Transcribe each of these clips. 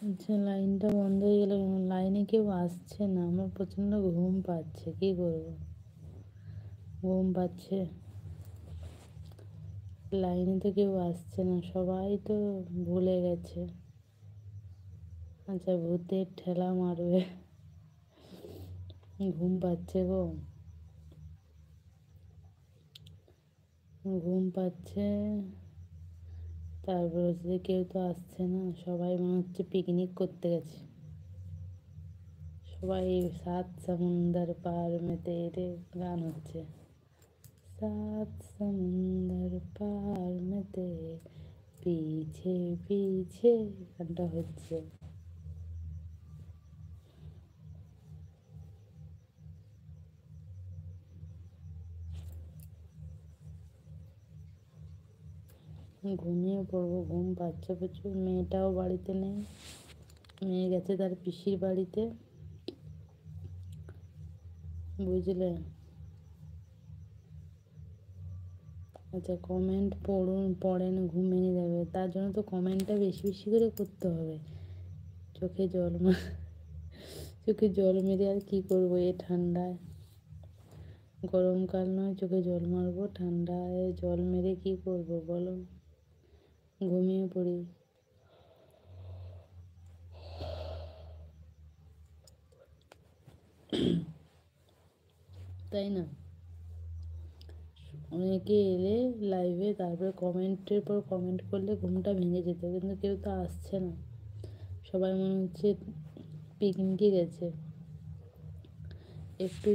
আচ্ছা, লাইনটা বন্ধ হয়ে গেল কেন? লাইনে কেউ আসছে না, আমার প্রচণ্ড ঘুম পাচ্ছে, কী করবো? ঘুম পাচ্ছে, লাইনে তো কেউ আসছে না, সবাই তো ভুলে গেছে। আচ্ছা, ভূতের ঠেলা মারবে। ঘুম পাচ্ছে গো, ঘুম পাচ্ছে। তারপর হচ্ছে কেউ তো আসছে না, সবাই মনে হচ্ছে পিকনিক করতে গেছে। সবাই সাত সমুন্দর পার में तेरे গান হচ্ছে, सात समंदर पार में तेरे पीछे पीछे গানটা হচ্ছে। ঘুমিয়ে পড়বো, ঘুম পাচ্ছে প্রচুর। মেয়েটাও বাড়িতে নেই, মেয়ে গেছে তার পিসির বাড়িতে, বুঝলে। আচ্ছা, কমেন্ট পড়ুন, পড়েন ঘুমিয়ে যাবে, তার জন্য তো কমেন্টটা বেশি বেশি করে করতে হবে। চোখে জল চোখে জল মেরে আর কি করবো এ ঠান্ডায়? গরমকাল নয় চোখে জল মারবো, ঠান্ডায় জল মেরে কি করবো বলো? ঘুমিয়ে পড়ি। তাই না? অনেকে এলে লাইভে, তারপরে কমেন্টের পর কমেন্ট করলে ঘুমটা ভেঙে যেত, কিন্তু কেউ তো আসছে না, সবাই মনে হচ্ছে পিকনিকে গেছে। একটু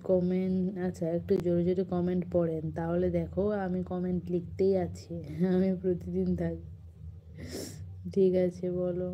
কমেন্ট, আচ্ছা একটু জোরে জোরে কমেন্ট পড়েন, তাহলে দেখো আমি কমেন্ট লিখতেই আছি। আমি প্রতিদিন থাকি। ঠিক আছে, বলো।